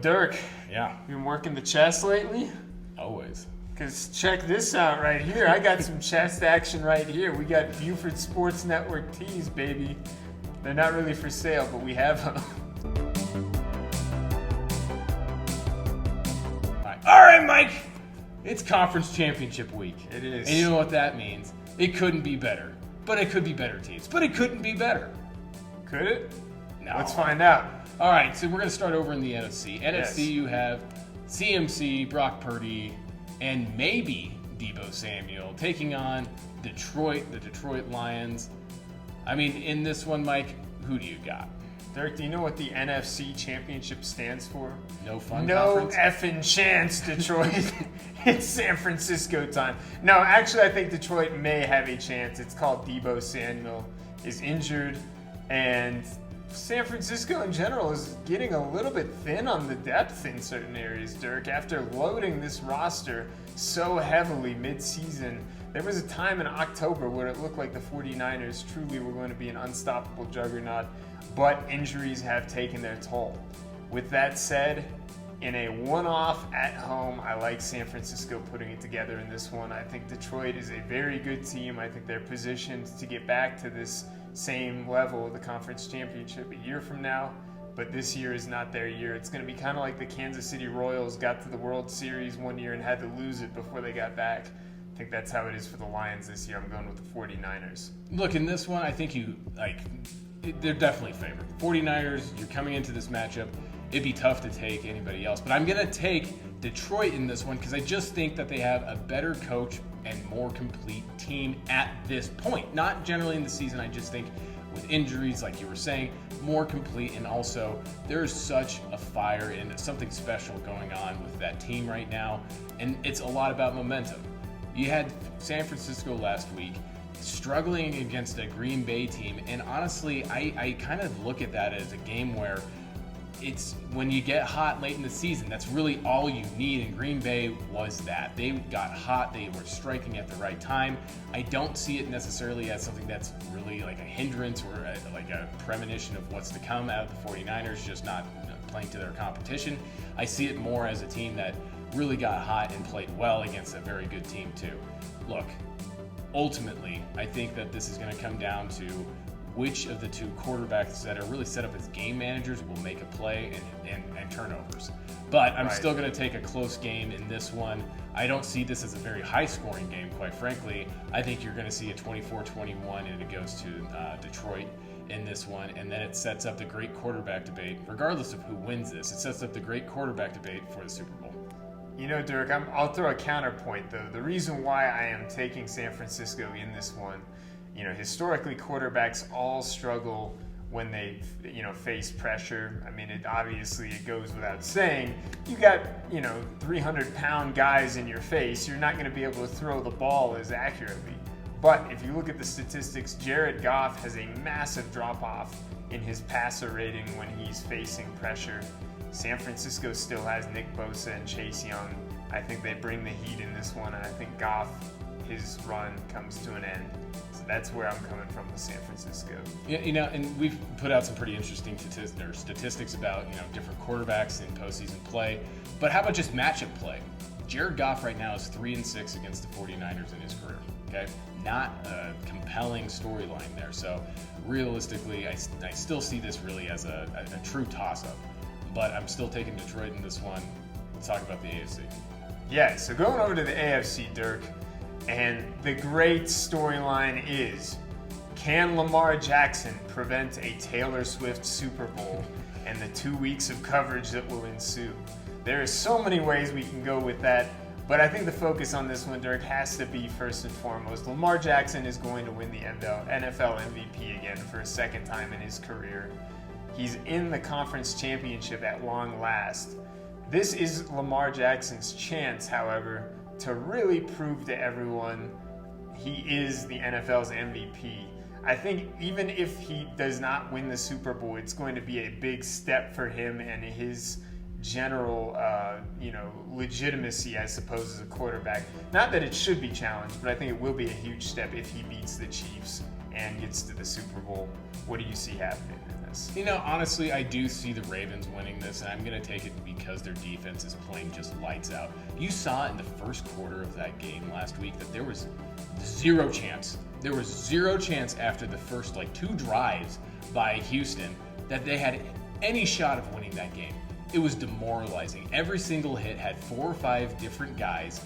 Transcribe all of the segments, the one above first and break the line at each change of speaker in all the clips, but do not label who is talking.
Dirk,
Yeah,
you been working the chest lately?
always.
Because check this out right here. I got some chest action right here. We got Buford Sports Network tees, baby. They're not really for sale, but we have them.
All right, Mike. It's conference championship week.
It is.
And you know what that means? It couldn't be better. But it could be better teams. But it couldn't be better.
Could it?
No.
Let's find out.
All right, so we're going to start over in the NFC.
Yes.
NFC, you have CMC, Brock Purdy, and maybe Deebo Samuel taking on Detroit, the Detroit Lions. I mean, in this one, Mike, who do you got?
Dirk, do you know what the NFC Championship stands for?
No fun
No
conference?
effing chance, Detroit. It's San Francisco time. No, actually, I think Detroit may have a chance. It's called Deebo Samuel is injured, and San Francisco in general is getting a little bit thin on the depth in certain areas, Dirk. After loading this roster so heavily mid-season, there was a time in October where it looked like the 49ers truly were going to be an unstoppable juggernaut, but injuries have taken their toll. With that said, in a one-off at home, I like San Francisco putting it together in this one. I think Detroit is a very good team. I think they're positioned to get back to this same level of the conference championship a year from now, but this year is not their year. It's going to be kind of like the Kansas City Royals got to the World Series one year and had to lose it before they got back. I think that's how it is for the Lions this year. I'm going with the 49ers.
Look, in this one, I think they're definitely favored. 49ers, you're coming into this matchup. It'd be tough to take anybody else, but I'm going to take Detroit in this one because I just think that they have a better coach and more complete team at this point. Not generally in the season, I just think with injuries, like you were saying, more complete, and also there's such a fire and something special going on with that team right now, and it's a lot about momentum. You had San Francisco last week struggling against a Green Bay team, and honestly, I kind of look at that as a game where it's when you get hot late in the season, that's really all you need, and Green Bay was that. They got hot, they were striking at the right time. I don't see it necessarily as something that's really like a hindrance or like a premonition of what's to come out of the 49ers just not playing to their competition. I see it more as a team that really got hot and played well against a very good team too. Look, ultimately, I think that this is going to come down to which of the two quarterbacks that are really set up as game managers will make a play and turnovers. But I'm still going to take a close game in this one. I don't see this as a very high-scoring game, quite frankly. I think you're going to see a 24-21, and it goes to Detroit in this one. And then it sets up the great quarterback debate. Regardless of who wins this, it sets up the great quarterback debate for the Super Bowl.
You know, Dirk, I'll throw a counterpoint, though. The reason why I am taking San Francisco in this one, you know, historically, quarterbacks all struggle when they, face pressure. I mean, it goes without saying. You got, 300-pound guys in your face. You're not going to be able to throw the ball as accurately. But if you look at the statistics, Jared Goff has a massive drop-off in his passer rating when he's facing pressure. San Francisco still has Nick Bosa and Chase Young. I think they bring the heat in this one, and I think Goff, his run comes to an end. So that's where I'm coming from with San Francisco.
Yeah, and we've put out some pretty interesting statistics about, different quarterbacks in postseason play. But how about just matchup play? Jared Goff right now is 3-6 against the 49ers in his career. Okay, not a compelling storyline there. So realistically, I still see this really as a true toss-up. But I'm still taking Detroit in this one. Let's talk about the AFC.
Yeah, so going over to the AFC, Dirk, and the great storyline is, can Lamar Jackson prevent a Taylor Swift Super Bowl and the 2 weeks of coverage that will ensue? There are so many ways we can go with that, but I think the focus on this one, Dirk, has to be first and foremost, Lamar Jackson is going to win the NFL MVP again for a second time in his career. He's in the conference championship at long last. This is Lamar Jackson's chance, however, to really prove to everyone he is the NFL's MVP. I think even if he does not win the Super Bowl, it's going to be a big step for him and his general, legitimacy, I suppose, as a quarterback. Not that it should be challenged, but I think it will be a huge step if he beats the Chiefs and gets to the Super Bowl. What do you see happening in this?
You know, honestly, I do see the Ravens winning this, and I'm going to take it because their defense is playing just lights out. You saw in the first quarter of that game last week that there was zero chance. There was zero chance after the first 2 drives by Houston that they had any shot of winning that game. It was demoralizing. Every single hit had 4 or 5 different guys,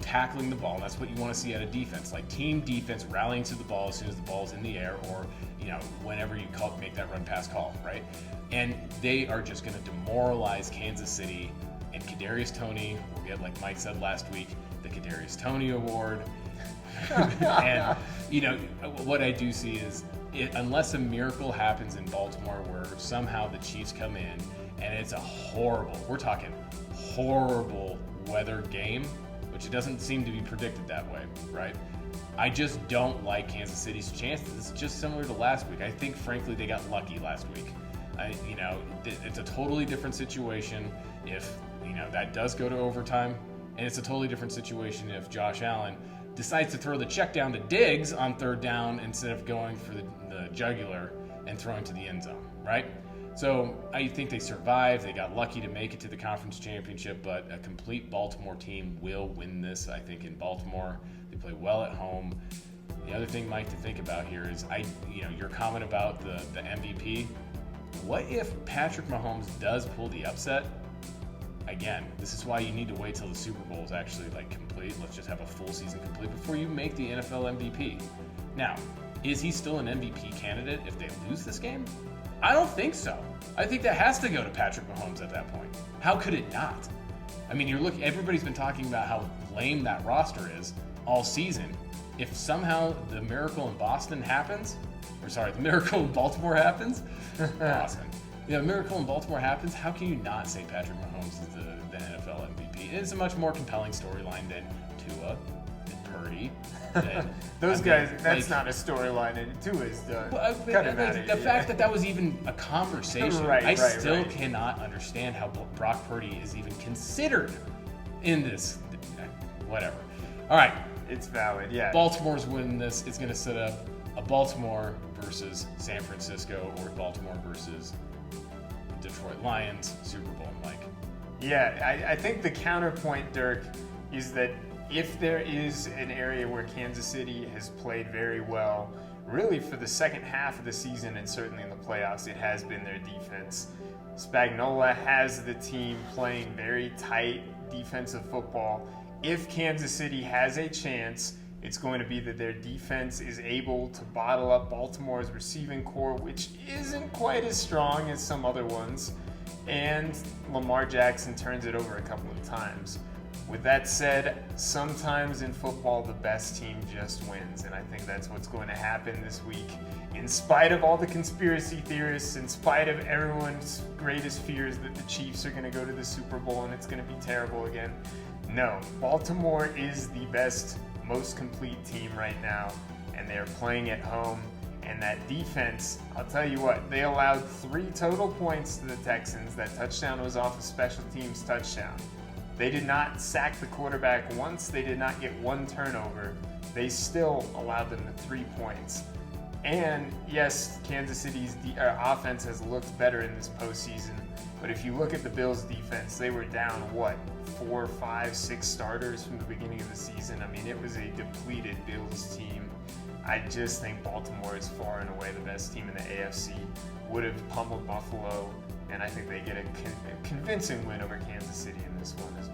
tackling the ball. And that's what you want to see out of defense, like team defense rallying to the ball as soon as the ball's in the air, or whenever you make that run pass call, right? And they are just going to demoralize Kansas City. And Kadarius Toney will get, like Mike said last week, the Kadarius Toney Award. And what I do see is, unless a miracle happens in Baltimore where somehow the Chiefs come in and it's a horrible weather game, which it doesn't seem to be predicted that way, right? I just don't like Kansas City's chances. It's just similar to last week. I think, frankly, they got lucky last week. It's a totally different situation if that does go to overtime, and it's a totally different situation if Josh Allen decides to throw the check down to Diggs on 3rd down instead of going for the jugular and throwing to the end zone, right? So I think they survived. They got lucky to make it to the conference championship, but a complete Baltimore team will win this. I think in Baltimore, they play well at home. The other thing, Mike, to think about here is your comment about the MVP. What if Patrick Mahomes does pull the upset? Again, this is why you need to wait till the Super Bowl is actually complete. Let's just have a full season complete before you make the NFL MVP. Now, is he still an MVP candidate if they lose this game? I don't think so. I think that has to go to Patrick Mahomes at that point. How could it not? I mean, everybody's been talking about how lame that roster is all season. If somehow the miracle in Boston happens, the miracle in Baltimore happens, Boston. Miracle in Baltimore happens, how can you not say Patrick Mahomes is the NFL MVP? It's a much more compelling storyline than Tua, than Purdy.
Those guys, that's not a storyline, and Tua is done. Cut him out of
the
here.
fact that was even a conversation, I still cannot understand how Brock Purdy is even considered in this. Whatever. All right.
It's valid, yeah.
Baltimore's winning this. It's going to set up a Baltimore versus San Francisco, or Baltimore versus Detroit Lions Super Bowl, Mike.
Yeah, I think the counterpoint, Dirk, is that if there is an area where Kansas City has played very well, really for the second half of the season and certainly in the playoffs, it has been their defense. Spagnuolo has the team playing very tight defensive football. If Kansas City has a chance, it's going to be that their defense is able to bottle up Baltimore's receiving core, which isn't quite as strong as some other ones, and Lamar Jackson turns it over a couple of times. With that said, sometimes in football, the best team just wins, and I think that's what's going to happen this week. In spite of all the conspiracy theorists, in spite of everyone's greatest fears that the Chiefs are going to go to the Super Bowl and it's going to be terrible again, no, Baltimore is the best, most complete team right now, and they're playing at home. And that defense, I'll tell you what, they allowed 3 total points to the Texans. That touchdown was off a special teams touchdown. They did not sack the quarterback once. They did not get 1 turnover. They still allowed them the 3 points. And yes, Kansas City's offense has looked better in this postseason. But if you look at the Bills' defense, they were down, 4, 5, 6 starters from the beginning of the season. I mean, it was a depleted Bills team. I just think Baltimore is far and away the best team in the AFC. Would have pummeled Buffalo, and I think they get a convincing win over Kansas City in this one as